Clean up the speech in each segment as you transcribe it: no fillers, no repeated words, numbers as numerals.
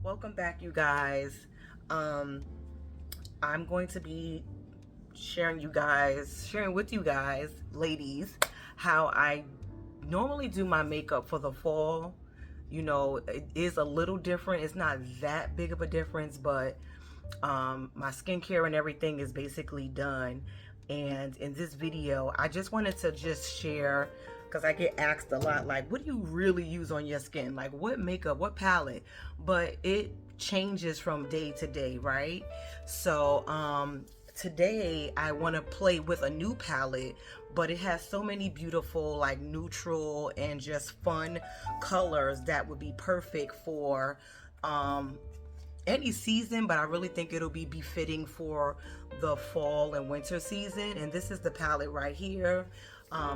Welcome back, you guys. I'm going to be sharing with you guys, ladies, how I normally do my makeup for the fall. You know, it is a little different. It's not that big of a difference, but my skincare and everything is basically done. And in this video, I just wanted to just share, because I get asked a lot, like, what do you really use on your skin? Like, what makeup, what palette? But it changes from day to day, right? So today I want to play with a new palette, but it has so many beautiful, like, neutral and just fun colors that would be perfect for any season, but I really think it'll be befitting for the fall and winter season. And this is the palette right here.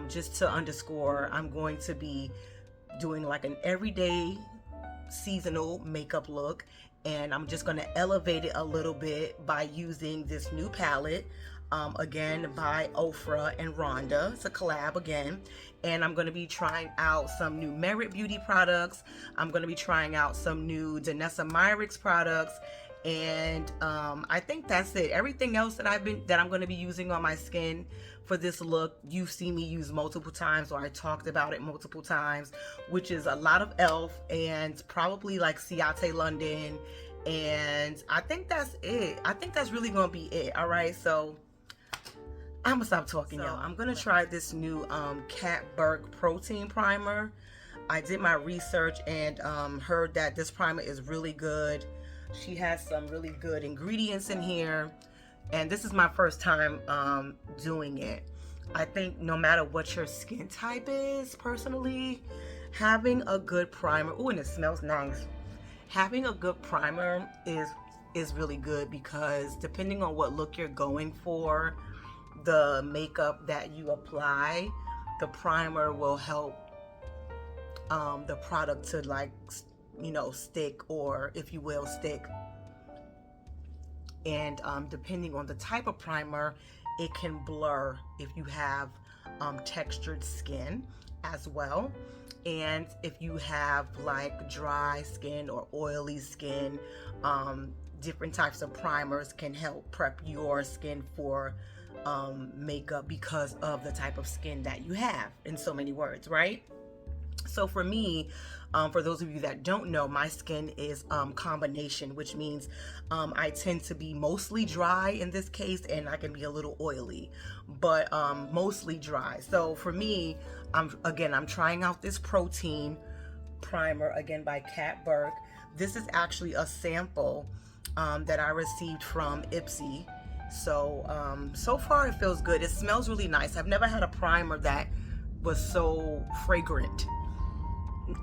Just to underscore, I'm going to be doing like an everyday seasonal makeup look, and I'm just going to elevate it a little bit by using this new palette, again by OFRA and Rhonda. It's a collab again, and I'm going to be trying out some new Merit Beauty products. I'm going to be trying out some new Danessa Myricks products, and I think that's it. Everything else that I'm going to be using on my skin for this look, you've seen me use multiple times, or I talked about it multiple times, which is a lot of Elf and probably like Ciate London, and I think that's it. I think that's really going to be it. All right, so I'm gonna stop talking, y'all. I'm gonna try this new Burke protein primer. I did my research and heard that this primer is really good. She has some really good ingredients in here, and this is my first time doing it. I think no matter what your skin type is, personally, having a good primer, oh, and it smells nice. Having a good primer is really good, because depending on what look you're going for, the makeup that you apply, the primer will help the product to, like, you know, stick, or if you will, stick. And depending on the type of primer, it can blur if you have textured skin as well. And if you have like dry skin or oily skin, different types of primers can help prep your skin for makeup because of the type of skin that you have, in so many words, right? So for me, for those of you that don't know, my skin is combination, which means I tend to be mostly dry in this case, and I can be a little oily, but mostly dry. So for me, I'm trying out this protein primer again by Burke. This is actually a sample that I received from Ipsy. So so far it feels good. It smells really nice. I've never had a primer that was so fragrant,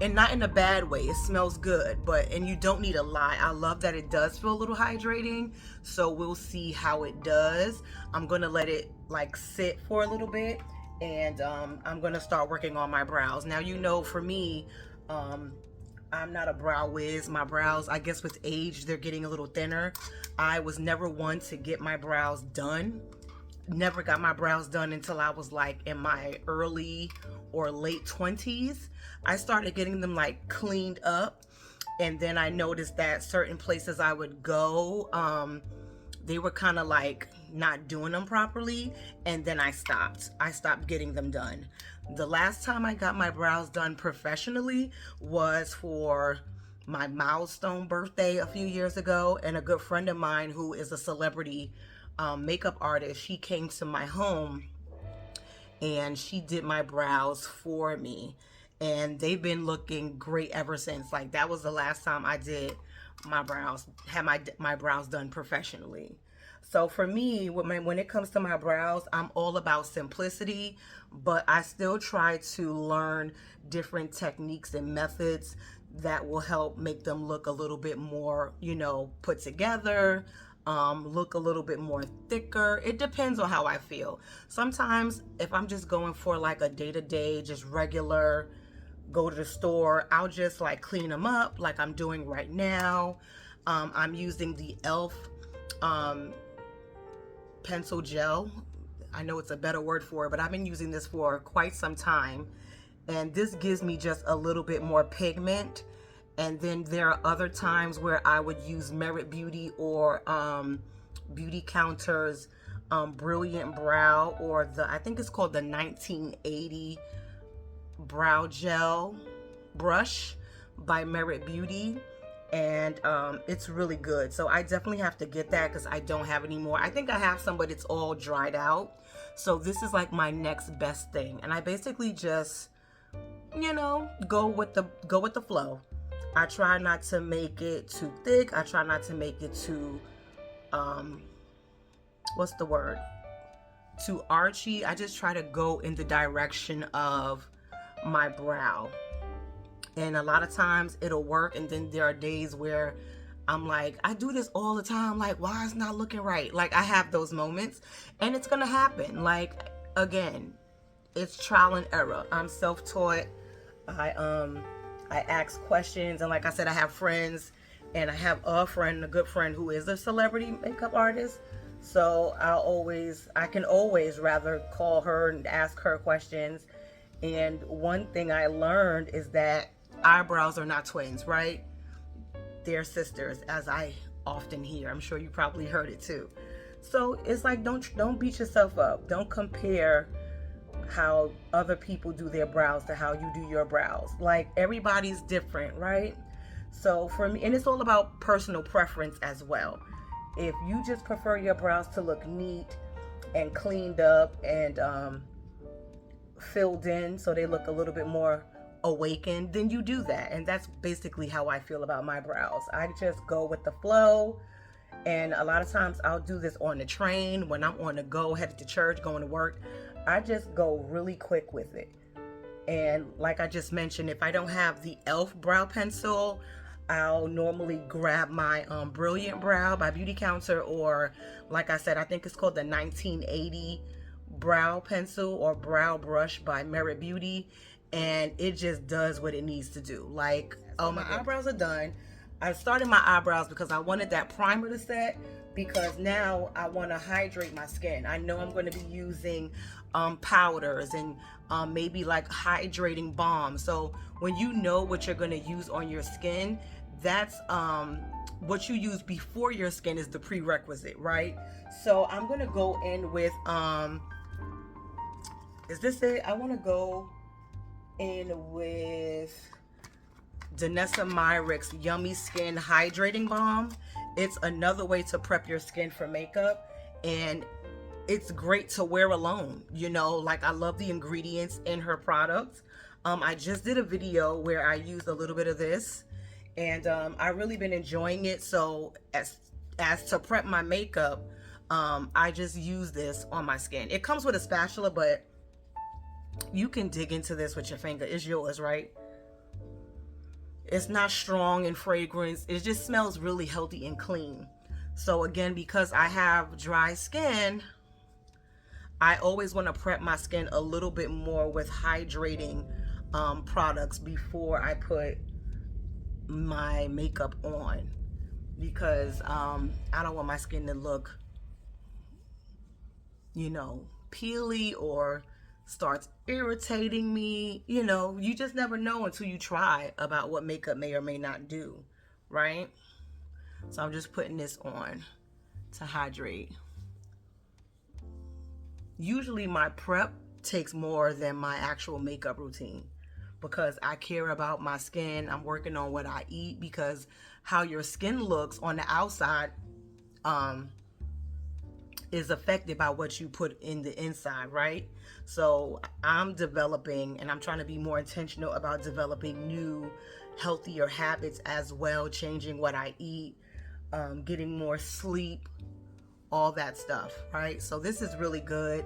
and not in a bad way. It smells good, and you don't need a lot. I love that it does feel a little hydrating, so we'll see how it does. I'm gonna let it like sit for a little bit, and I'm gonna start working on my brows. Now, you know, for me, I'm not a brow whiz. My brows, I guess with age, they're getting a little thinner. I was never one to get my brows done. Never got my brows done until I was like in my early or late 20s. I started getting them like cleaned up, and then I noticed that certain places I would go, they were kind of like not doing them properly, and then I stopped getting them done. The last time I got my brows done professionally was for my milestone birthday a few years ago, and a good friend of mine who is a celebrity makeup artist, she came to my home and she did my brows for me, and they've been looking great ever since. Like, that was the last time I did my brows, had my brows done professionally. So for me, when it comes to my brows, I'm all about simplicity, but I still try to learn different techniques and methods that will help make them look a little bit more, you know, put together, look a little bit more thicker. It depends on how I feel. Sometimes if I'm just going for like a day-to-day, just regular, go to the store, I'll just like clean them up like I'm doing right now. I'm using the Elf pencil gel. I know it's a better word for it, but I've been using this for quite some time, and this gives me just a little bit more pigment, And then there are other times where I would use Merit Beauty or Beauty Counter's Brilliant Brow, or I think it's called the 1980 Brow Gel Brush by Merit Beauty. And it's really good. So I definitely have to get that because I don't have any more. I think I have some, but it's all dried out. So this is like my next best thing. And I basically just, you know, go with the flow. I try not to make it too thick. I try not to make it too what's the word? Too archy. I just try to go in the direction of my brow. And a lot of times it'll work, and then there are days where I'm like, I do this all the time, like, why is it not looking right? Like, I have those moments, and it's gonna happen. Like, again, it's trial and error. I'm self-taught. I ask questions, and like I said, I have friends, and I have a friend, a good friend, who is a celebrity makeup artist. So I can always rather call her and ask her questions. And one thing I learned is that eyebrows are not twins, right? They're sisters, as I often hear. I'm sure you probably heard it too. So it's like, don't beat yourself up. Don't compare how other people do their brows to how you do your brows. Like, everybody's different, right? So for me, and it's all about personal preference as well. If you just prefer your brows to look neat and cleaned up and filled in so they look a little bit more awakened, then you do that. And that's basically how I feel about my brows. I just go with the flow. And a lot of times I'll do this on the train, when I'm on the go, headed to church, going to work. I just go really quick with it. And like I just mentioned, if I don't have the Elf brow pencil, I'll normally grab my Brilliant Brow by Beauty Counter, or like I said, I think it's called the 1980 brow pencil or brow brush by Merit Beauty, and it just does what it needs to do. Like, oh, my eyebrows are done. I started my eyebrows because I wanted that primer to set, because now I want to hydrate my skin. I know I'm going to be using powders and maybe like hydrating balm. So when you know what you're going to use on your skin, that's what you use before your skin is the prerequisite, right? So I'm going to go in with is this it? I want to go in with Danessa Myricks Yummy Skin Hydrating Balm. It's another way to prep your skin for makeup, and it's great to wear alone. You know, like, I love the ingredients in her products. I just did a video where I used a little bit of this, and I've really been enjoying it. So as to prep my makeup, I just use this on my skin. It comes with a spatula, but you can dig into this with your finger. It's yours, right? It's not strong in fragrance. It just smells really healthy and clean. So again, because I have dry skin, I always want to prep my skin a little bit more with hydrating products before I put my makeup on, because I don't want my skin to look, you know, peely or starts irritating me. You know, you just never know until you try about what makeup may or may not do, right? So I'm just putting this on to hydrate. Usually my prep takes more than my actual makeup routine, because I care about my skin. I'm working on what I eat, because how your skin looks on the outside is affected by what you put in the inside, right? So I'm developing, and I'm trying to be more intentional about developing new, healthier habits as well, changing what I eat, getting more sleep, all that stuff, right? So this is really good.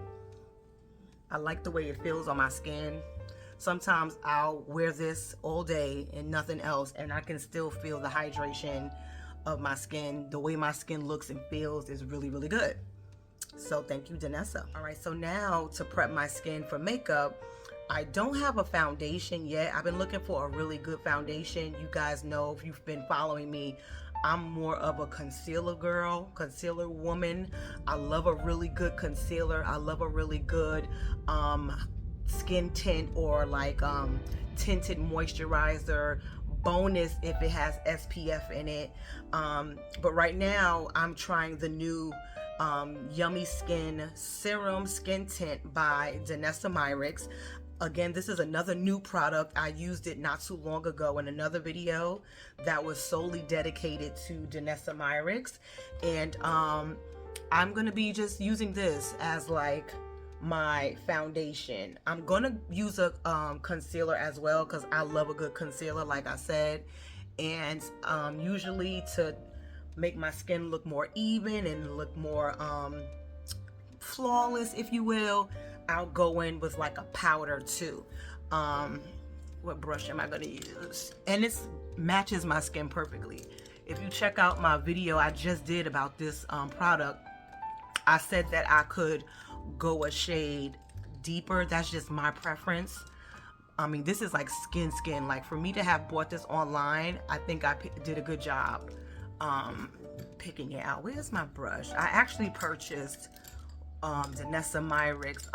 I like the way it feels on my skin. Sometimes I'll wear this all day and nothing else, and I can still feel the hydration of my skin. The way my skin looks and feels is really, really good. So thank you, Danessa. All right, so now to prep my skin for makeup, I don't have a foundation yet. I've been looking for a really good foundation. You guys know, if you've been following me, I'm more of a concealer girl, concealer woman. I love a really good concealer. I love a really good skin tint, or like tinted moisturizer, bonus if it has SPF in it. But right now I'm trying the new Yummy Skin Serum Skin Tint by Danessa Myricks. Again, this is another new product. I used it not too long ago in another video that was solely dedicated to Danessa Myricks, and I'm gonna be just using this as like my foundation. I'm gonna use a concealer as well because I love a good concealer, like I said, and usually to make my skin look more even and look more flawless, if you will, I'll go in with like a powder too. What brush am I gonna use? And it matches my skin perfectly. If you check out my video I just did about this product, I said that I could go a shade deeper. That's just my preference. I mean, this is like skin. Like, for me to have bought this online, I think I did a good job picking it out. Where's my brush? I actually purchased Danessa Myricks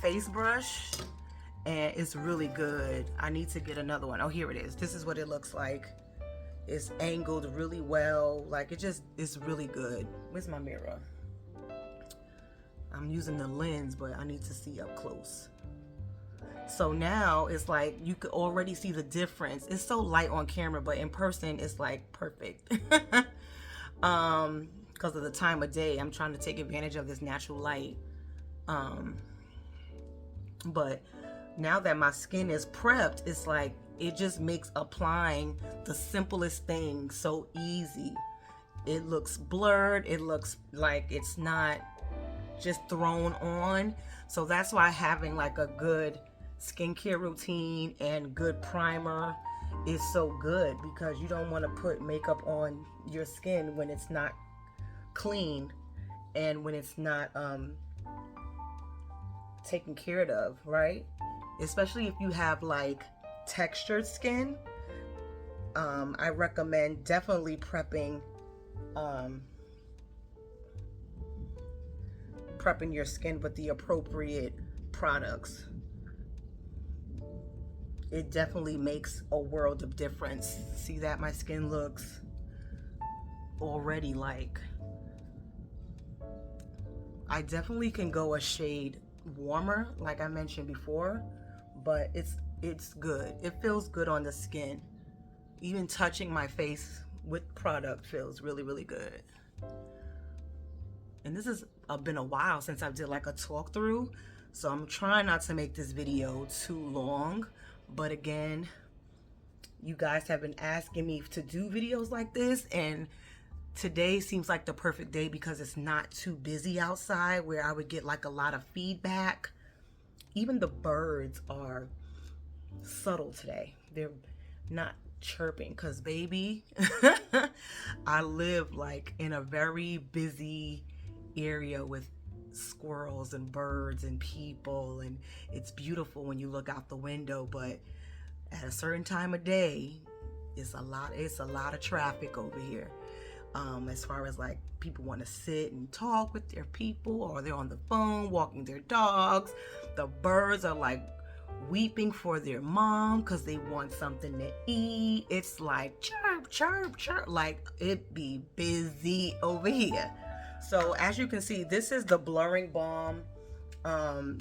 face brush, and it's really good. I need to get another one. Oh, here it is. This is what it looks like. It's angled really well. Like, it's really good. Where's my mirror? I'm using the lens, but I need to see up close. So now it's like you could already see the difference. It's so light on camera, but in person it's like perfect. Because of the time of day, I'm trying to take advantage of this natural light. But now that my skin is prepped, it's like it just makes applying the simplest thing so easy. It looks blurred. It looks like it's not just thrown on. So that's why having like a good skincare routine and good primer is so good, because you don't want to put makeup on your skin when it's not clean and when it's not taken care of, right? Especially if you have like textured skin. I recommend definitely prepping your skin with the appropriate products. It definitely makes a world of difference. See that my skin looks already like, I definitely can go a shade warmer, like I mentioned before, but it's good. It feels good on the skin. Even touching my face with product feels really, really good. And this has been a while since I did like a talk through, so I'm trying not to make this video too long. But again, you guys have been asking me to do videos like this, and today seems like the perfect day because it's not too busy outside where I would get like a lot of feedback. Even the birds are subtle today. They're not chirping because, baby, I live like in a very busy area with squirrels and birds and people, and it's beautiful when you look out the window, but at a certain time of day it's a lot of traffic over here, as far as like people want to sit and talk with their people, or they're on the phone walking their dogs. The birds are like weeping for their mom because they want something to eat. It's like chirp, chirp, chirp, like it be busy over here. So as you can see, this is the blurring balm,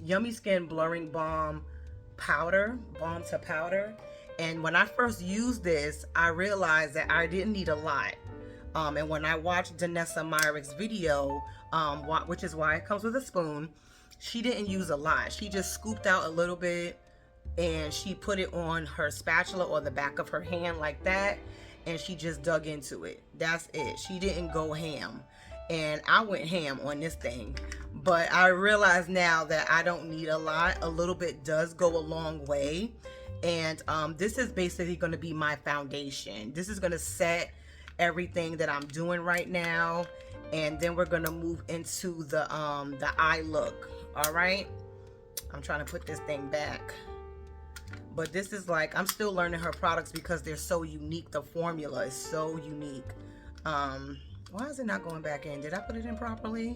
Yummy Skin blurring balm powder, balm to powder. And when I first used this, I realized that I didn't need a lot. And when I watched Danessa Myricks' video, which is why it comes with a spoon, she didn't use a lot. She just scooped out a little bit and she put it on her spatula or the back of her hand like that, and she just dug into it. That's it. She didn't go ham. And I went ham on this thing, but I realize now that I don't need a lot. A little bit does go a long way. And this is basically going to be my foundation. This is going to set everything that I'm doing right now, and then we're going to move into the eye look. All right, I'm trying to put this thing back, but this is like, I'm still learning her products because they're so unique. The formula is so unique. Why is it not going back in? Did I put it in properly?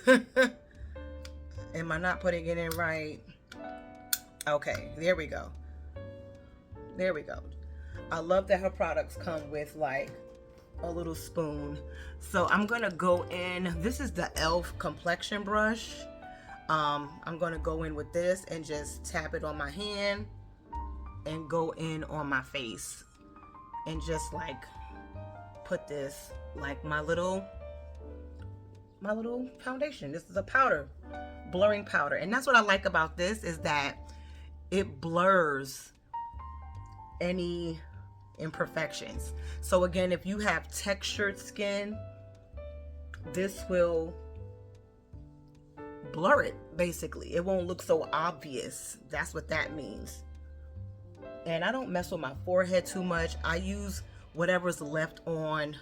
Am I not putting it in right? Okay, there we go. There we go. I love that her products come with like a little spoon. So I'm gonna go in, this is the Elf complexion brush. I'm gonna go in with this and just tap it on my hand and go in on my face and just like put this like my little foundation. This is a powder, blurring powder, and that's what I like about this, is that it blurs any imperfections. So again, if you have textured skin, this will blur it. Basically, it won't look so obvious. That's what that means. And I don't mess with my forehead too much. I use whatever's left on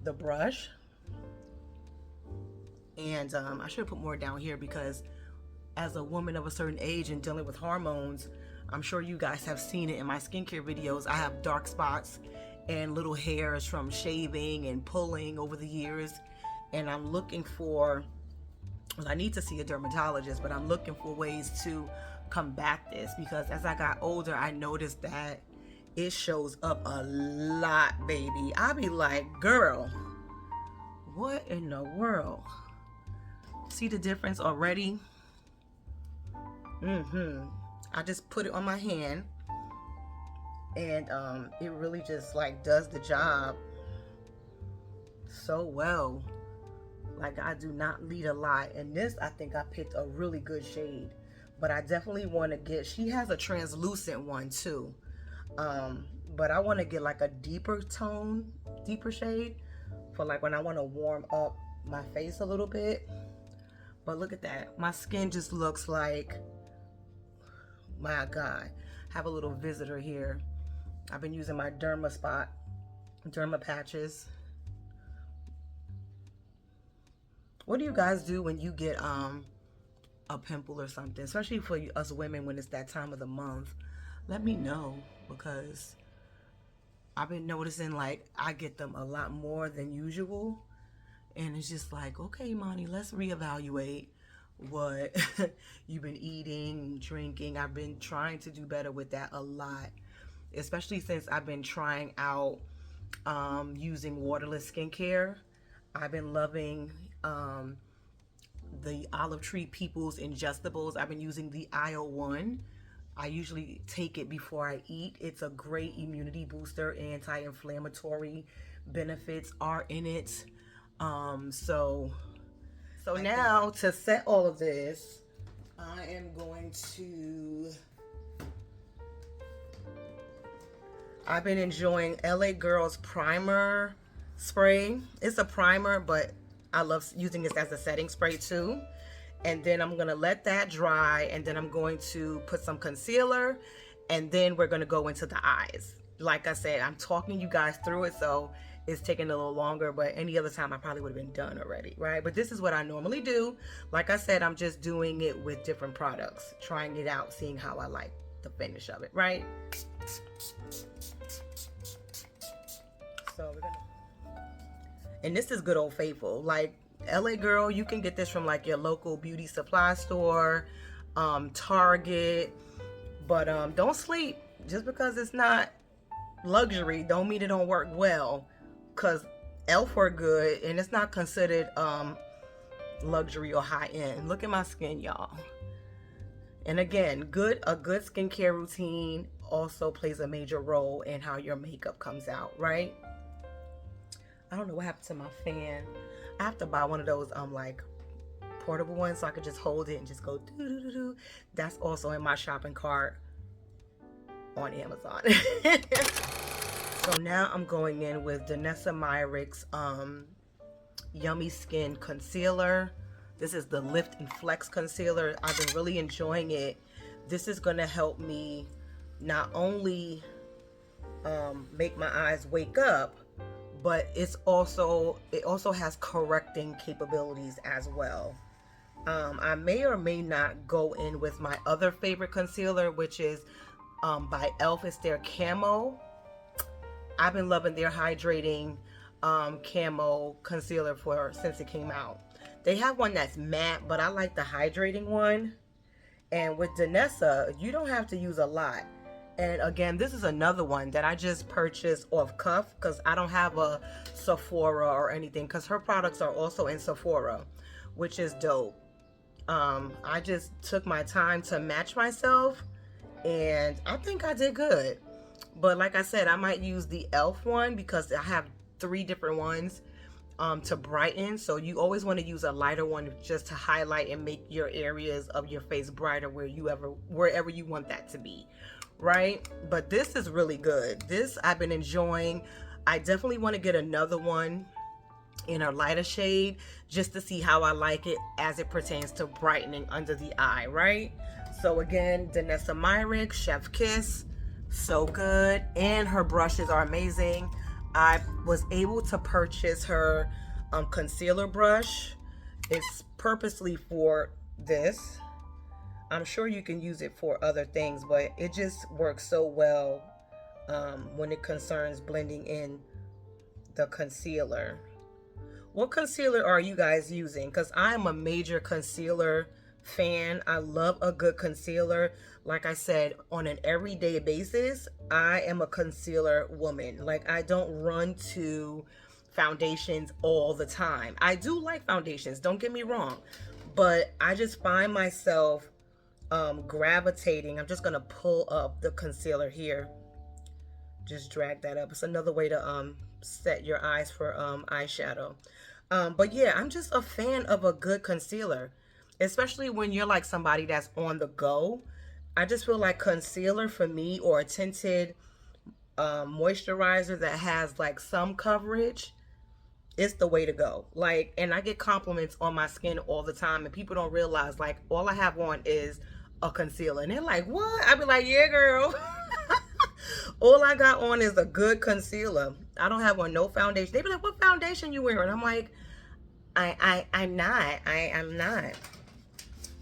the brush. And I should put more down here, because as a woman of a certain age and dealing with hormones, I'm sure you guys have seen it in my skincare videos. I have dark spots and little hairs from shaving and pulling over the years. And I'm looking for, well, I need to see a dermatologist, but I'm looking for ways to combat this, because as I got older, I noticed that it shows up a lot, baby. I be like, girl, what in the world? See the difference already? I just put it on my hand, and it really just like does the job so well. Like, I do not lead a lot, and this, I think I picked a really good shade, but I definitely want to get, she has a translucent one too, but I want to get like a deeper tone, deeper shade for like when I want to warm up my face a little bit. But look at that, my skin just looks like, my God. Have a little visitor here. I've been using my derma patches. What do you guys do when you get a pimple or something, especially for us women when it's that time of the month? Let me know, because I've been noticing like I get them a lot more than usual, and it's just like, okay, Imani, let's reevaluate what you've been eating, drinking. I've been trying to do better with that a lot, especially since I've been trying out using waterless skincare. I've been loving the Olive Tree People's Ingestibles. I've been using the IO1. I usually take it before I eat. It's a great immunity booster. Anti-inflammatory benefits are in it. So now to set all of this, I am going to, I've been enjoying LA Girl's primer spray. It's a primer, but I love using this as a setting spray too. And then I'm gonna let that dry, and then I'm going to put some concealer, and then we're gonna go into the eyes. Like I said, I'm talking you guys through it, so it's taking a little longer, but any other time I probably would have been done already, right? But this is what I normally do. Like I said, I'm just doing it with different products, trying it out, seeing how I like the finish of it, right? So we're gonna, and this is good old faithful. Like, LA Girl, you can get this from like your local beauty supply store, Target, but don't sleep. Just because it's not luxury don't mean it don't work well, because Elf are good and it's not considered luxury or high-end. Look at my skin, y'all. And again, a good skincare routine also plays a major role in how your makeup comes out, right? I don't know what happened to my fan. I have to buy one of those like portable ones so I could just hold it and just go do-do-do-do. That's also in my shopping cart on Amazon. So now I'm going in with Danessa Myricks Yummy Skin Concealer. This is the Lift and Flex Concealer. I've been really enjoying it. This is gonna help me not only make my eyes wake up, but it also has correcting capabilities as well. I may or may not go in with my other favorite concealer, which is by Elf. It's their Camo. I've been loving their Hydrating Camo concealer since it came out. They have one that's matte, but I like the Hydrating one. And with Danessa, you don't have to use a lot. And again, this is another one that I just purchased off cuff because I don't have a Sephora or anything, because her products are also in Sephora, which is dope. I just took my time to match myself, and I think I did good. But like I said, I might use the Elf one because I have 3 different ones to brighten. So you always want to use a lighter one just to highlight and make your areas of your face brighter wherever you want that to be, right? But this is really good. This I've been enjoying. I definitely want to get another one in a lighter shade just to see how I like it as it pertains to brightening under the eye, right? So again, Danessa Myricks Chef Kiss, so good, and her brushes are amazing. I was able to purchase her concealer brush. It's purposely for this. I'm sure you can use it for other things, but it just works so well when it concerns blending in the concealer. What concealer are you guys using? Because I am a major concealer fan. I love a good concealer. Like I said, on an everyday basis, I am a concealer woman. Like, I don't run to foundations all the time. I do like foundations, don't get me wrong, but I just find myself gravitating. I'm just gonna pull up the concealer here, just drag that up. It's another way to set your eyes for eyeshadow. But yeah, I'm just a fan of a good concealer, especially when you're like somebody that's on the go. I just feel like concealer for me, or a tinted moisturizer that has like some coverage, it's the way to go. Like, and I get compliments on my skin all the time, and people don't realize like all I have on is a concealer, and they're like, what? I be like, yeah, girl. All I got on is a good concealer. I don't have on no foundation. They be like, what foundation you wearing? I'm like, I'm not.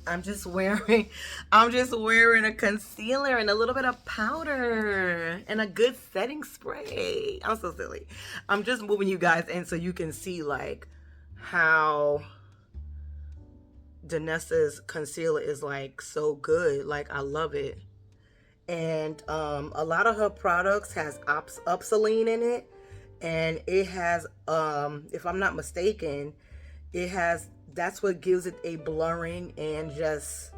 I'm just wearing a concealer and a little bit of powder and a good setting spray. I'm so silly. I'm just moving you guys in so you can see like how Danessa's concealer is like so good. Like, I love it. And a lot of her products has Upsilene in it, and it has if I'm not mistaken, that's what gives it a blurring and just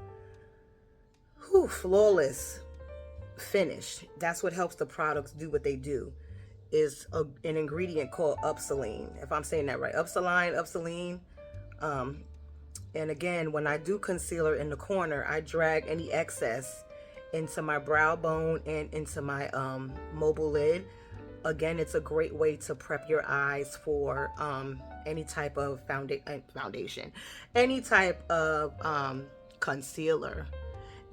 flawless finish. That's what helps the products do what they do, is an ingredient called Upsilene, if I'm saying that right. Upsilene. And again, when I do concealer in the corner, I drag any excess into my brow bone and into my mobile lid. Again, it's a great way to prep your eyes for any type of foundation, any type of concealer.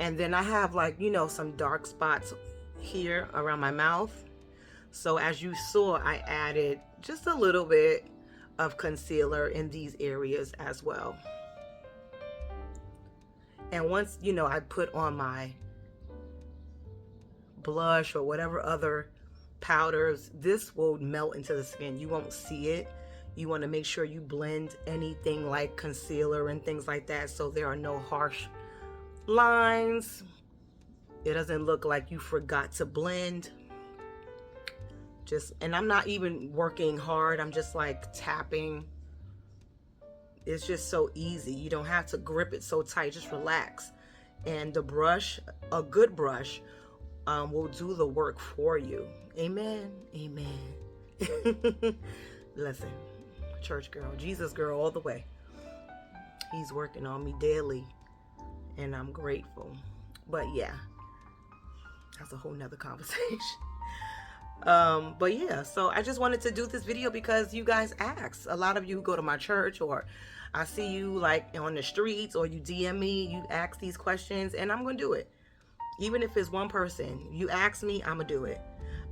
And then I have, like, you know, some dark spots here around my mouth. So as you saw, I added just a little bit of concealer in these areas as well. And once, you know, I put on my blush or whatever other powders, this will melt into the skin. You won't see it. You want to make sure you blend anything like concealer and things like that so there are no harsh lines. It doesn't look like you forgot to blend. And I'm not even working hard. I'm just like tapping. It's just so easy. You don't have to grip it so tight. Just relax. And the brush, a good brush, will do the work for you. Amen. Amen. Listen, church girl, Jesus girl all the way. He's working on me daily, and I'm grateful. But yeah, that's a whole nother conversation. But yeah, so I just wanted to do this video because you guys asked. A lot of you go to my church, or I see you like on the streets, or you DM me, you ask these questions, and I'm gonna do it. Even if it's one person, you ask me, I'm gonna do it.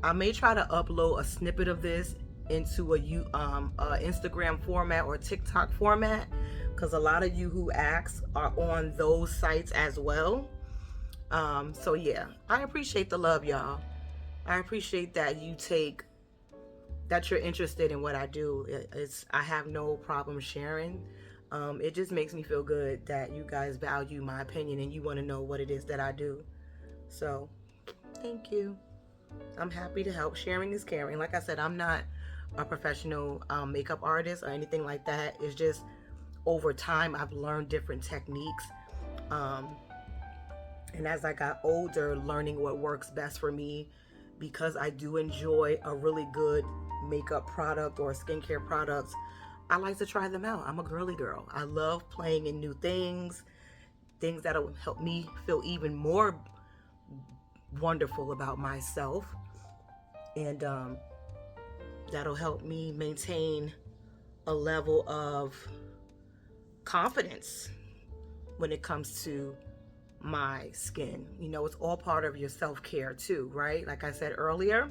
I may try to upload a snippet of this into a Instagram format or TikTok format, because a lot of you who ask are on those sites as well. So yeah, I appreciate the love, y'all. I appreciate that you're interested in what I do. I have no problem sharing. It just makes me feel good that you guys value my opinion and you want to know what it is that I do. So thank you. I'm happy to help. Sharing is caring. Like I said, I'm not a professional makeup artist or anything like that. It's just over time I've learned different techniques, and as I got older, learning what works best for me, because I do enjoy a really good makeup product or skincare products. I like to try them out. I'm a girly girl. I love playing in new things that'll help me feel even more wonderful about myself, and that'll help me maintain a level of confidence when it comes to my skin. You know, it's all part of your self-care too, right? Like I said earlier.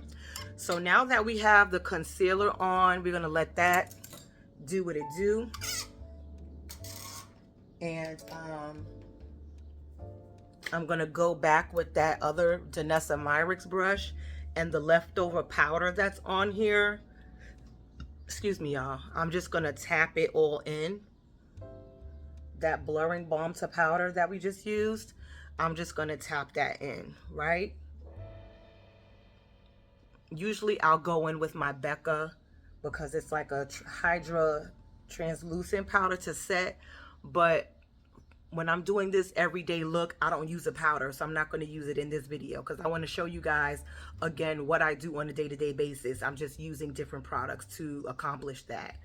So now that we have the concealer on, we're gonna let that do what it do. And I'm gonna go back with that other Danessa Myricks brush and the leftover powder that's on here. Excuse me, y'all. I'm just gonna tap it all in. That blurring balm to powder that we just used, I'm just gonna tap that in, right? Usually I'll go in with my Becca because it's like a Hydra translucent powder to set, but when I'm doing this everyday look, I don't use a powder, so I'm not going to use it in this video because I want to show you guys again what I do on a day-to-day basis. I'm just using different products to accomplish that.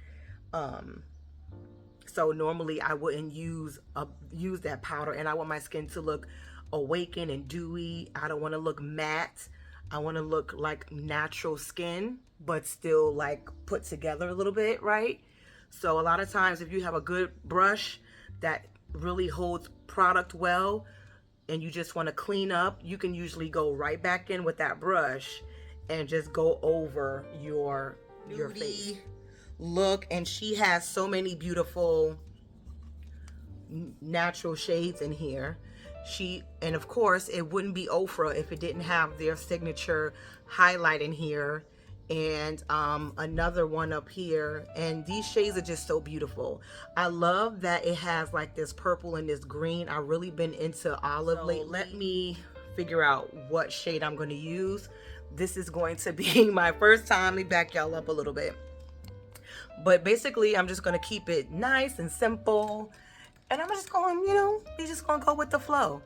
So normally I wouldn't use that powder, and I want my skin to look awakened and dewy. I don't want to look matte. I want to look like natural skin, but still like put together a little bit, right? So a lot of times if you have a good brush that really holds product well and you just want to clean up, you can usually go right back in with that brush and just go over your face look. And she has so many beautiful natural shades in here. And of course it wouldn't be OFRA if it didn't have their signature highlight in here, and another one up here. And these shades are just so beautiful. I love that it has like this purple and this green. I've really been into olive lately. Let me figure out what shade I'm going to use. This is going to be my first time. Let me back y'all up a little bit. But basically I'm just going to keep it nice and simple, and I'm just going, you know, you're just going to go with the flow.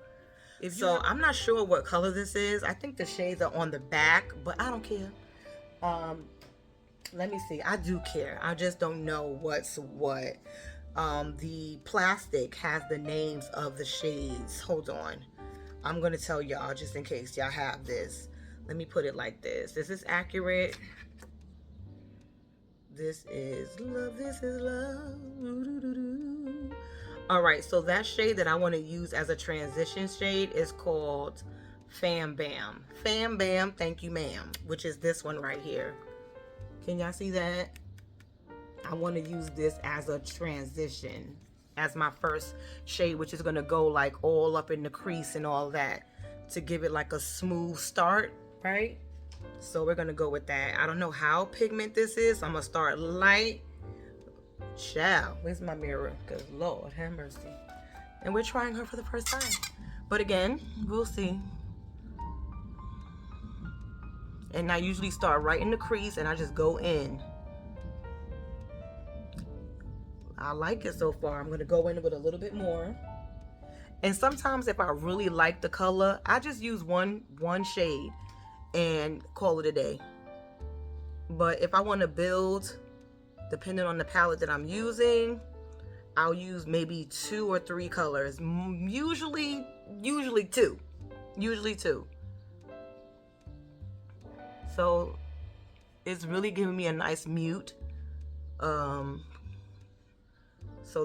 So I'm not sure what color this is. I think the shades are on the back, but I don't care. Let me see. I do care. I just don't know what's what. The plastic has the names of the shades. Hold on. I'm going to tell y'all just in case y'all have this. Let me put it like this. This is accurate. This is love. This is love. All right. So that shade that I want to use as a transition shade is called Fam Bam. Fam Bam, thank you ma'am, which is this one right here. Can y'all see that? I want to use this as a transition, as my first shade, which is going to go like all up in the crease and all that to give it like a smooth start, right? So we're going to go with that. I don't know how pigment this is. So I'm going to start light. Child, where's my mirror? Because Lord have mercy. And we're trying her for the first time. But again, we'll see. And I usually start right in the crease and I just go in. I like it so far. I'm going to go in with a little bit more. And sometimes if I really like the color, I just use one shade and call it a day. But if I want to build, depending on the palette that I'm using, I'll use maybe 2 or 3 colors. Usually two. Usually 2. So it's really giving me a nice mute. So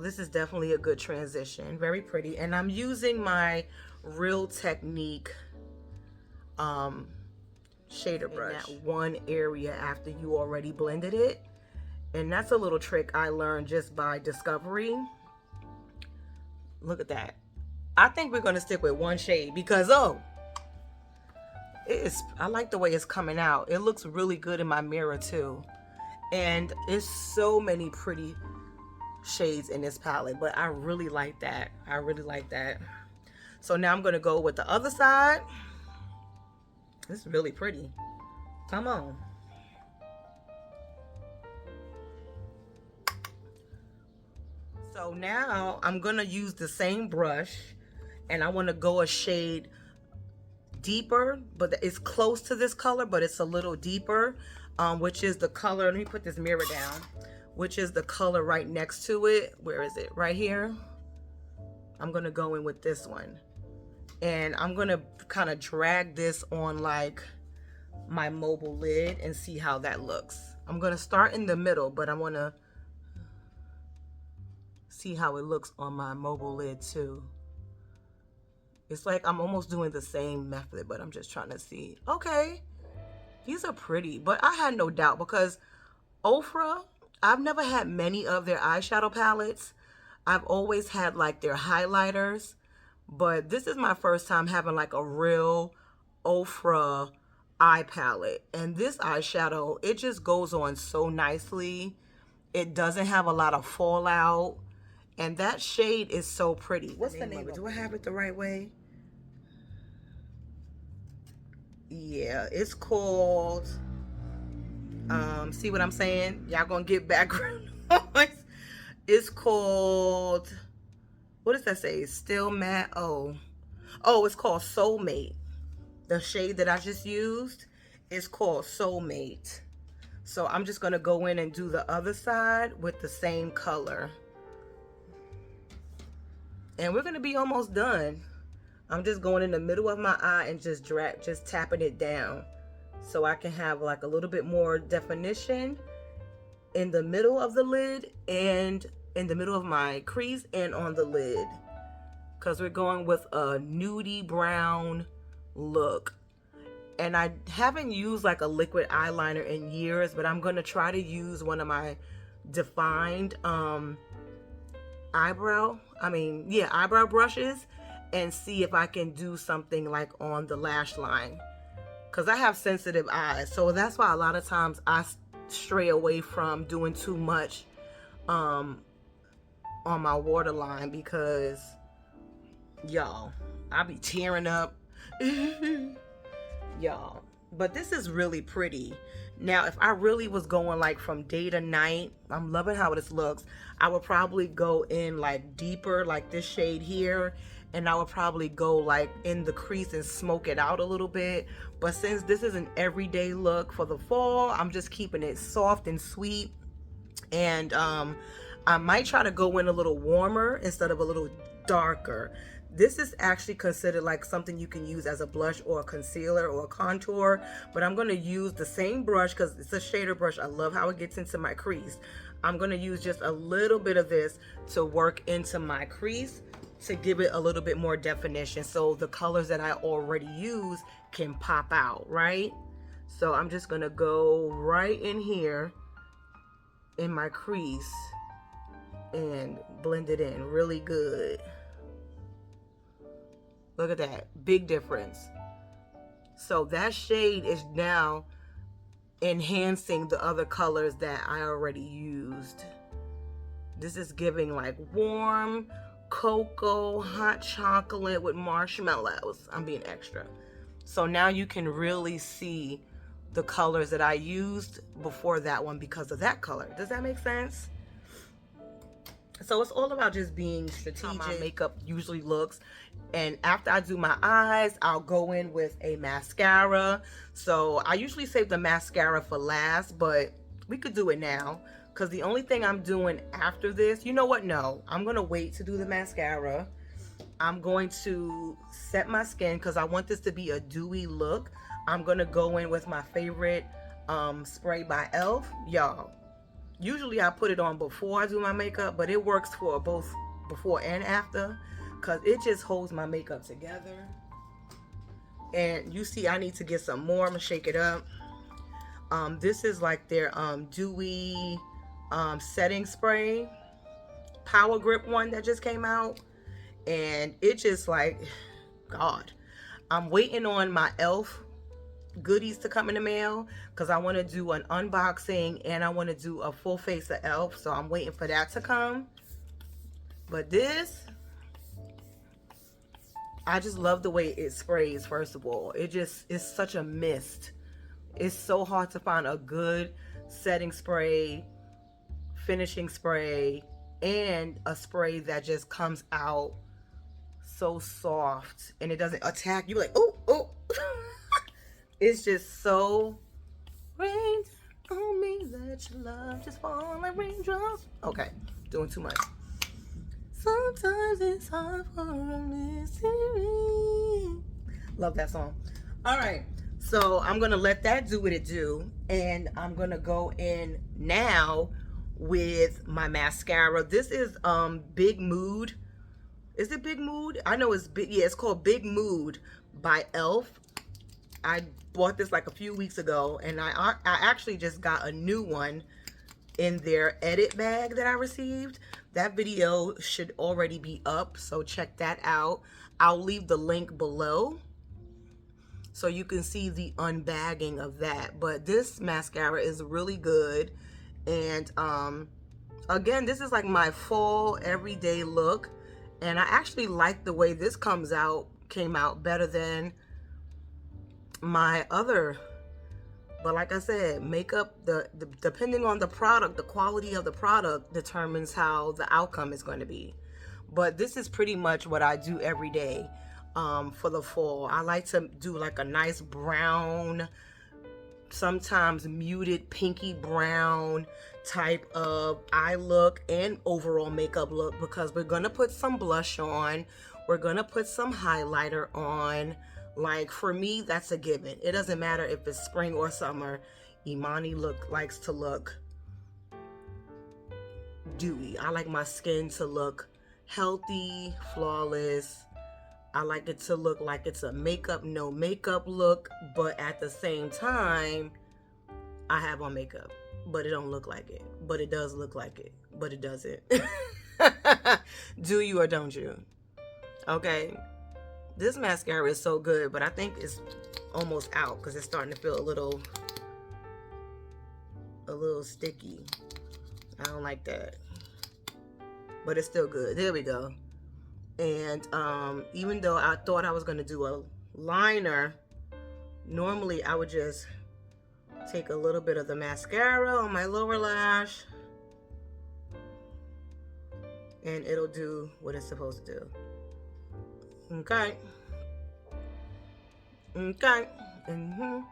this is definitely a good transition. Very pretty. And I'm using my Real Technique shader brush in that one area after you already blended it. And that's a little trick I learned just by discovery. Look at that. I think we're going to stick with one shade because, I like the way it's coming out. It looks really good in my mirror too. And it's so many pretty shades in this palette, but I really like that. I really like that. So now I'm gonna go with the other side. This is really pretty. Come on. So now I'm gonna use the same brush, and I want to go a shade deeper, but it's close to this color, but it's a little deeper, which is the color. Let me put this mirror down. Which is the color right next to it. Where is it? Right here. I'm gonna go in with this one, and I'm gonna kind of drag this on like my mobile lid and see how that looks. I'm gonna start in the middle, but I want to see how it looks on my mobile lid too. It's like I'm almost doing the same method, but I'm just trying to see. Okay, these are pretty, but I had no doubt because OFRA, I've never had many of their eyeshadow palettes. I've always had like their highlighters, but this is my first time having like a real OFRA eye palette. And this eyeshadow, it just goes on so nicely. It doesn't have a lot of fallout. And that shade is so pretty. What's the name of it? Do I have it the right way? Yeah, it's called, see what I'm saying? Y'all gonna get background noise. It's called, what does that say? Still Matte. Oh, it's called Soulmate. The shade that I just used is called Soulmate. So I'm just gonna go in and do the other side with the same color. And we're gonna be almost done. I'm just going in the middle of my eye and just tapping it down so I can have like a little bit more definition in the middle of the lid and in the middle of my crease and on the lid, because we're going with a nudie brown look. And I haven't used like a liquid eyeliner in years, but I'm gonna try to use one of my defined eyebrow brushes and see if I can do something like on the lash line, because I have sensitive eyes. So that's why a lot of times I stray away from doing too much on my waterline, because y'all, I be tearing up. Y'all, but this is really pretty. Now if I really was going like from day to night, I'm loving how this looks, I would probably go in like deeper, like this shade here, and I would probably go like in the crease and smoke it out a little bit. But since this is an everyday look for the fall, I'm just keeping it soft and sweet. And I might try to go in a little warmer instead of a little darker. This is actually considered like something you can use as a blush or a concealer or a contour, but I'm going to use the same brush because it's a shader brush. I love how it gets into my crease. I'm going to use just a little bit of this to work into my crease to give it a little bit more definition, so the colors that I already use can pop out, right? So I'm just going to go right in here in my crease and blend it in really good. Look at that, big difference. So that shade is now enhancing the other colors that I already used. This is giving like warm cocoa, hot chocolate with marshmallows. I'm being extra. So now you can really see the colors that I used before that one because of that color. Does that make sense? So it's all about just being strategic. How my makeup usually looks. And after I do my eyes, I'll go in with a mascara. So I usually save the mascara for last, but we could do it now, because the only thing I'm doing after this, you know what? No, I'm going to wait to do the mascara. I'm going to set my skin because I want this to be a dewy look. I'm going to go in with my favorite spray by Elf. Y'all, usually I put it on before I do my makeup, but it works for both before and after, because it just holds my makeup together. And you see I need to get some more. I'm gonna shake it up. This is like their dewy setting spray, power grip one that just came out, and it just like, God, I'm waiting on my Elf goodies to come in the mail because I want to do an unboxing and I want to do a full face of Elf, so I'm waiting for that to come. But this, I just love the way it sprays, first of all. It just is such a mist. It's so hard to find a good setting spray, finishing spray, and a spray that just comes out so soft and it doesn't attack you like, oh, oh. It's just so rain on me, let your love just fall like raindrops. Okay, doing too much. Sometimes it's hard for a mystery. Love that song. All right, so I'm gonna let that do what it do, and I'm gonna go in now with my mascara. This is Big Mood. Is it Big Mood? I know it's big. Yeah, it's called Big Mood by Elf. I bought this like a few weeks ago, and I actually just got a new one in their edit bag that I received. That video should already be up, so check that out. I'll leave the link below so you can see the unbagging of that. But this mascara is really good, and again, this is like my fall everyday look, and I actually like the way this came out better than my other. But like I said, makeup, depending on the product, the quality of the product determines how the outcome is going to be. But this is pretty much what I do every day for the fall. I like to do like a nice brown, sometimes muted pinky brown type of eye look and overall makeup look, because we're going to put some blush on. We're going to put some highlighter on. Like, for me, that's a given. It doesn't matter if it's spring or summer. Imani likes to look dewy. I like my skin to look healthy, flawless. I like it to look like it's a makeup, no makeup look, but at the same time, I have on makeup, but it don't look like it. But it does look like it, but it doesn't. Do you or don't you? Okay. This mascara is so good, but I think it's almost out because it's starting to feel a little sticky. I don't like that, but it's still good. There we go. And even though I thought I was going to do a liner, normally I would just take a little bit of the mascara on my lower lash, and it'll do what it's supposed to do. Okay. Okay. And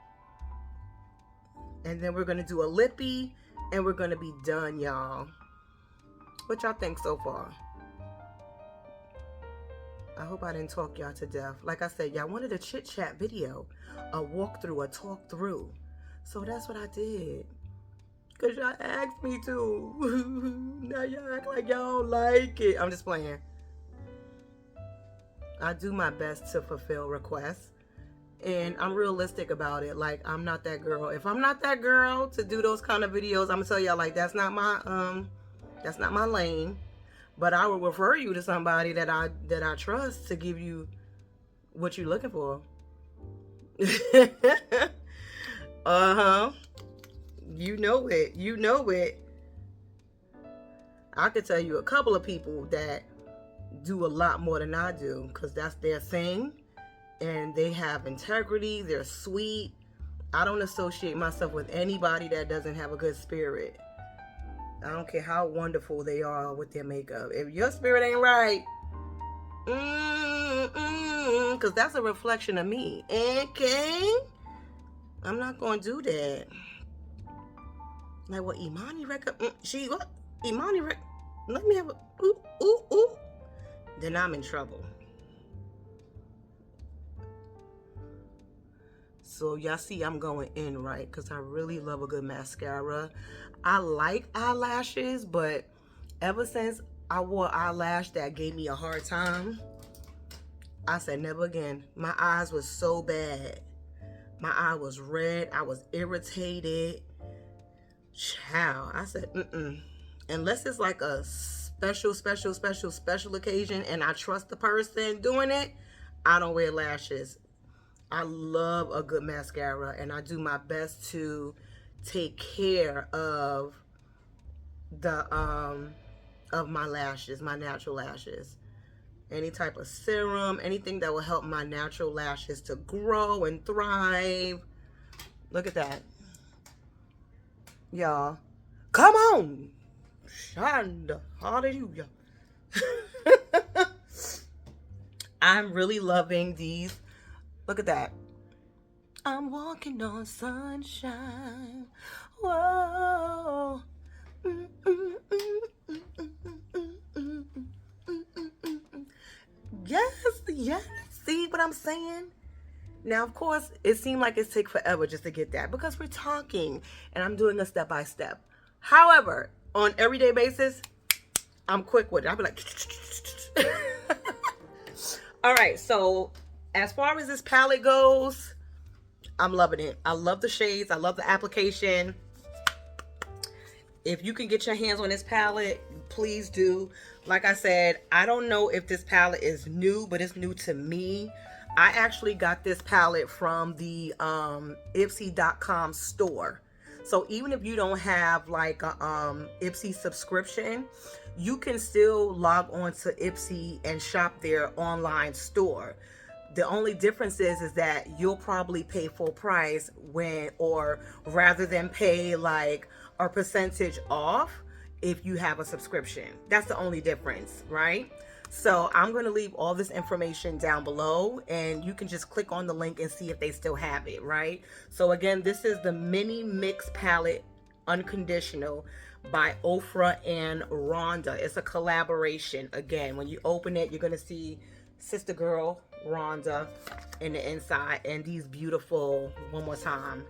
then we're going to do a lippy, and we're going to be done, y'all. What y'all think so far? I hope I didn't talk y'all to death. Like I said, y'all wanted a chit chat video, a walkthrough, a talk through. So that's what I did. Because y'all asked me to. Now y'all act like y'all don't like it. I'm just playing. I do my best to fulfill requests, and I'm realistic about it. Like, I'm not that girl. If I'm not that girl to do those kind of videos, I'm gonna tell y'all, like, that's not my lane. But I will refer you to somebody that I trust to give you what you're looking for. You know it. You know it. I could tell you a couple of people that do a lot more than I do, because that's their thing, and they have integrity. They're sweet. I don't associate myself with anybody that doesn't have a good spirit. I don't care how wonderful they are with their makeup. If your spirit ain't right, because that's a reflection of me. Okay? I'm not going to do that. Like, what Imani recommend? Imani let me have a, ooh. Then I'm in trouble. So y'all see I'm going in, right? Because I really love a good mascara. I like eyelashes, but ever since I wore eyelash that gave me a hard time, I said never again. My eyes was so bad. My eye was red. I was irritated. Child, I said, unless it's like a special occasion and I trust the person doing it, I don't wear lashes. I love a good mascara, and I do my best to take care of the of my lashes, my natural lashes. Any type of serum, anything that will help my natural lashes to grow and thrive. Look at that. Y'all. Come on. Shonda. Hallelujah. I'm really loving these. Look at that. I'm walking on sunshine. Whoa. Yes. See what I'm saying? Now, of course, it seemed like it took forever just to get that because we're talking and I'm doing a step by step. However, on everyday basis, I'm quick with it. I'll be like, all right. So as far as this palette goes, I'm loving it. I love the shades. I love the application. If you can get your hands on this palette, please do. Like I said, I don't know if this palette is new, but it's new to me. I actually got this palette from the Ipsy.com store. So even if you don't have like a Ipsy subscription, you can still log on to Ipsy and shop their online store. The only difference is that you'll probably pay full price rather than pay like a percentage off if you have a subscription. That's the only difference, right? So I'm going to leave all this information down below and you can just click on the link and see if they still have it, right? So again, this is the Mini Mix Palette Unconditional by OFRA and Rhonda. It's a collaboration. Again, when you open it, you're going to see sister girl Rhonda in the inside and these beautiful, one more time,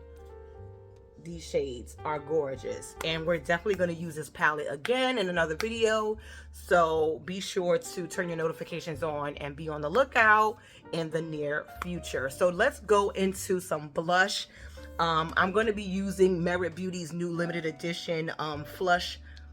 these shades are gorgeous and we're definitely going to use this palette again in another video, so be sure to turn your notifications on and be on the lookout in the near future. So let's go into some blush. I'm going to be using Merit Beauty's new limited edition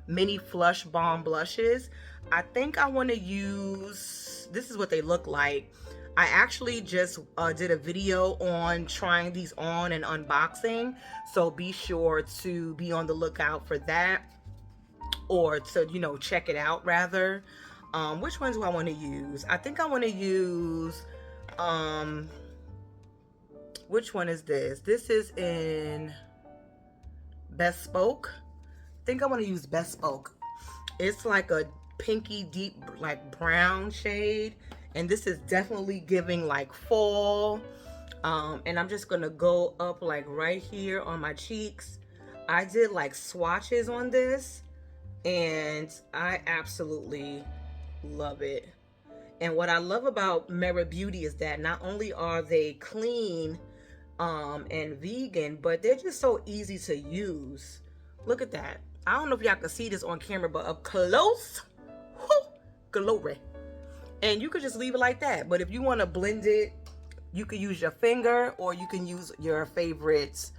mini flush balm blushes. I think I want to use, this is what they look like. I actually just did a video on trying these on and unboxing, so be sure to be on the lookout for that, or to, you know, check it out rather. Which ones do I want to use? I think I want to use, which one is this? This is in Bespoke. I think I want to use Bespoke. It's like a pinky deep like brown shade. And this is definitely giving like fall. And I'm just gonna go up like right here on my cheeks. I did like swatches on this and I absolutely love it. And what I love about Merit Beauty is that not only are they clean and vegan, but they're just so easy to use. Look at that. I don't know if y'all can see this on camera, but up close, whoo, glory. And you could just leave it like that. But if you want to blend it, you can use your finger or you can use your favorite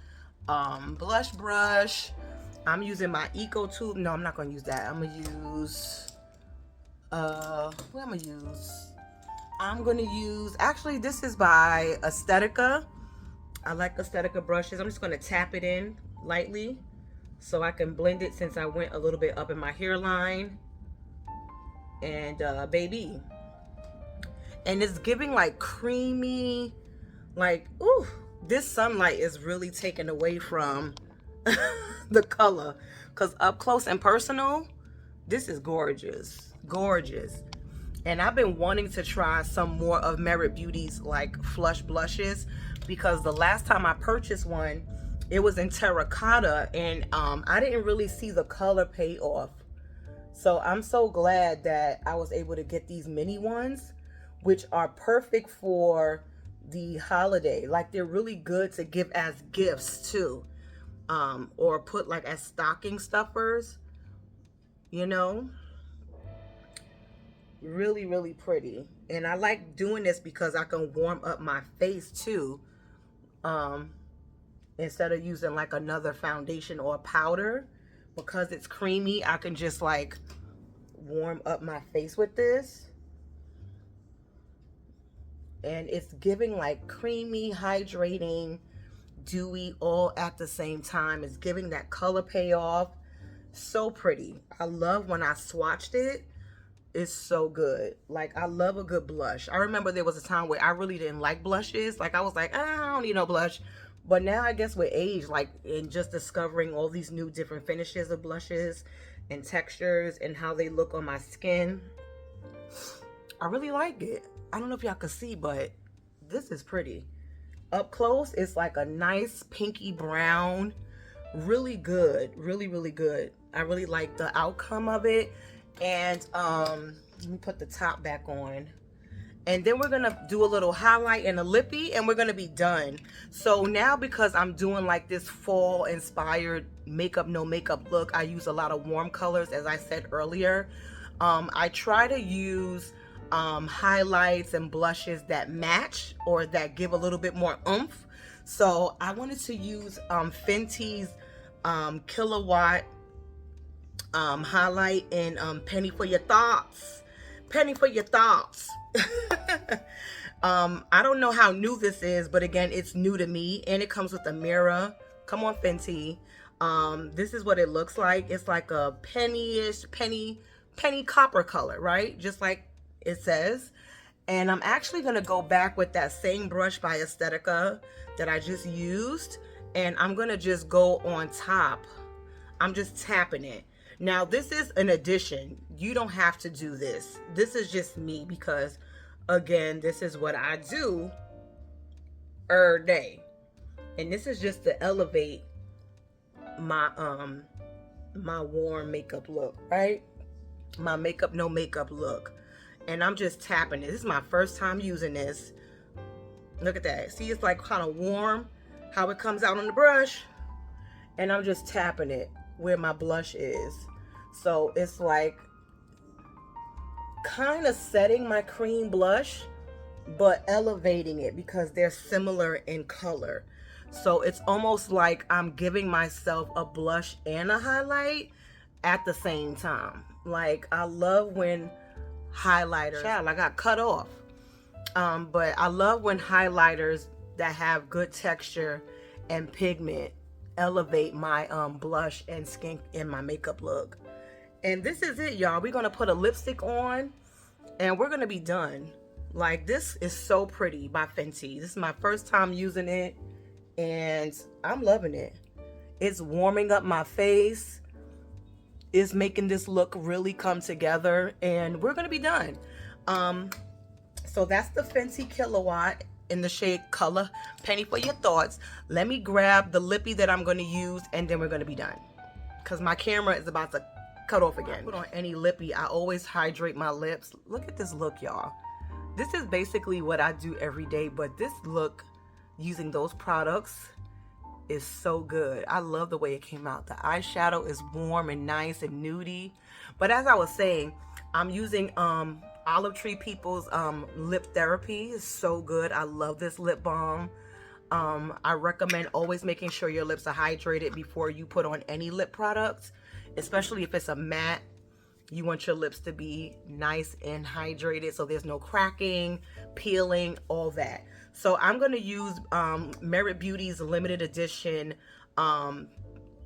blush brush. I'm using my Eco Tube. No, I'm not going to use that. I'm going to use, what am I going to use? I'm going to use, actually this is by Aesthetica. I like Aesthetica brushes. I'm just going to tap it in lightly so I can blend it since I went a little bit up in my hairline. And baby. And it's giving like creamy, like, ooh, this sunlight is really taken away from the color. Because up close and personal, this is gorgeous, gorgeous. And I've been wanting to try some more of Merit Beauty's like flush blushes, because the last time I purchased one, it was in terracotta and I didn't really see the color pay off. So I'm so glad that I was able to get these mini ones, which are perfect for the holiday. Like they're really good to give as gifts too, or put like as stocking stuffers, you know. Really, really pretty. And I like doing this because I can warm up my face too, instead of using like another foundation or powder. Because it's creamy, I can just like warm up my face with this. And it's giving like creamy, hydrating, dewy all at the same time. It's giving that color payoff. So pretty. I love when I swatched it. It's so good. Like, I love a good blush. I remember there was a time where I really didn't like blushes. Like, I was like, I don't need no blush. But now I guess with age, like, and just discovering all these new different finishes of blushes and textures and how they look on my skin, I really like it. I don't know if y'all can see, but this is pretty. Up close, it's like a nice pinky brown. Really good. Really, really good. I really like the outcome of it. And let me put the top back on. And then we're gonna do a little highlight and a lippy, and we're gonna be done. So now, because I'm doing like this fall inspired makeup no makeup look, I use a lot of warm colors, as I said earlier. I try to use highlights and blushes that match or that give a little bit more oomph. So I wanted to use Fenty's Kilowatt highlight in Penny for Your Thoughts. Penny for Your Thoughts. I don't know how new this is, but again, it's new to me, and it comes with a mirror. Come on, Fenty. This is what it looks like. It's like a penny-ish, penny copper color, right? Just like it says. And I'm actually gonna go back with that same brush by Aesthetica that I just used, and I'm gonna just go on top. I'm just tapping it. Now, this is an addition. You don't have to do this. This is just me because, again, this is what I do every day. And this is just to elevate my my warm makeup look, right? My makeup no makeup look. And I'm just tapping it. This is my first time using this. Look at that. See, it's like kind of warm how it comes out on the brush. And I'm just tapping it where my blush is. So it's like kind of setting my cream blush, but elevating it because they're similar in color. So it's almost like I'm giving myself a blush and a highlight at the same time. Like, I love when highlighters, child, I got cut off. But I love when highlighters that have good texture and pigment elevate my blush and skin in my makeup look. And this is it, y'all. We're gonna put a lipstick on and we're gonna be done. Like, this is so pretty by Fenty. This is my first time using it and I'm loving it. It's warming up my face. It's making this look really come together, and we're gonna be done. So that's the Fenty Kilowatt in the shade Color Penny for Your Thoughts. Let me grab the lippy that I'm going to use, and then we're going to be done because my camera is about to cut off again. Put on any lippy. I always hydrate my lips. Look at this look, y'all. This is basically what I do every day, but this look using those products is so good. I love the way it came out. The eyeshadow is warm and nice and nudie. But as I was saying, I'm using Olive Tree People's lip therapy. It's so good. I love this lip balm. I recommend always making sure your lips are hydrated before you put on any lip products, especially if it's a matte. You want your lips to be nice and hydrated so there's no cracking, peeling, all that. So I'm going to use Merit Beauty's limited edition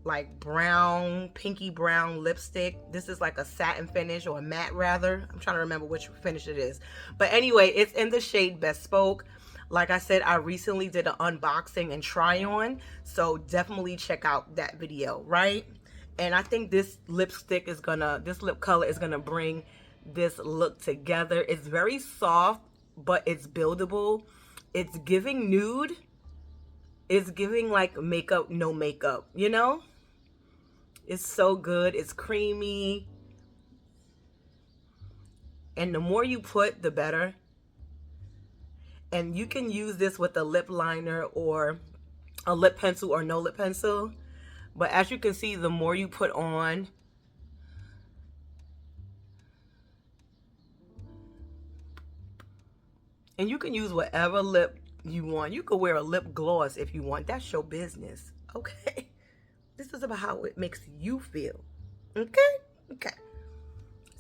like brown, pinky brown lipstick. This is like a satin finish, or a matte rather. I'm trying to remember which finish it is. But anyway, it's in the shade Bespoke. Like I said, I recently did an unboxing and try on. So definitely check out that video, right? And I think this lipstick is this lip color is gonna bring this look together. It's very soft, but it's buildable. It's giving nude. It's giving like makeup, no makeup, you know? It's so good. It's creamy. And the more you put, the better. And you can use this with a lip liner or a lip pencil or no lip pencil. But as you can see, the more you put on, and you can use whatever lip you want. You could wear a lip gloss if you want. That's your business, okay? This is about how it makes you feel, okay? Okay.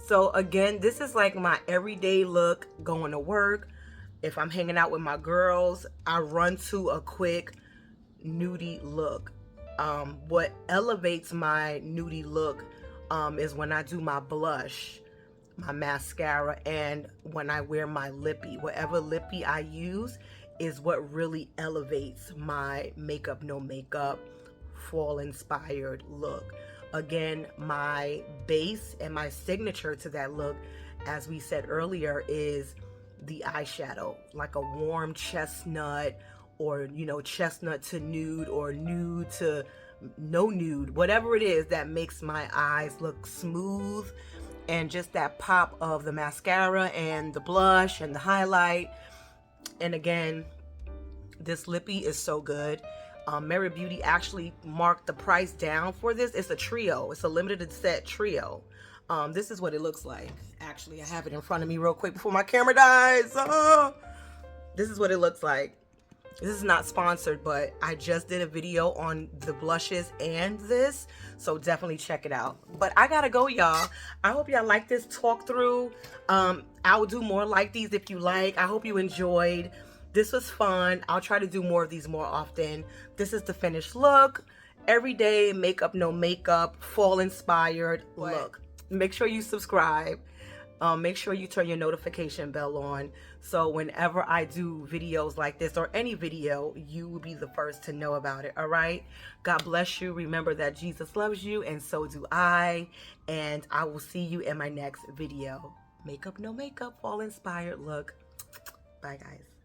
So again, this is like my everyday look going to work. If I'm hanging out with my girls, I run to a quick nudie look. What elevates my nudie look is when I do my blush, my mascara, and when I wear my lippy. Whatever lippy I use is what really elevates my makeup, no makeup, fall inspired look. Again, my base and my signature to that look, as we said earlier, is the eyeshadow, like a warm chestnut, or you know, chestnut to nude, or nude to no nude, whatever it is that makes my eyes look smooth, and just that pop of the mascara and the blush and the highlight. And again, this lippy is so good. ImaniKBeauty actually marked the price down for this. It's a trio. It's a limited set trio. This is what it looks like. Actually, I have it in front of me real quick before my camera dies. This is what it looks like. This is not sponsored, but I just did a video on the blushes and this, so definitely check it out. But I gotta go, y'all. I hope y'all like this talk through. I will do more like these if you like. I hope you enjoyed. This was fun. I'll try to do more of these more often. This is the finished look. Everyday makeup, no makeup, fall inspired look. Make sure you subscribe. Make sure you turn your notification bell on, so whenever I do videos like this, or any video, you will be the first to know about it. All right, God bless you. Remember that Jesus loves you, and so do I. And I will see you in my next video. Makeup, no makeup, fall inspired look. Bye, guys.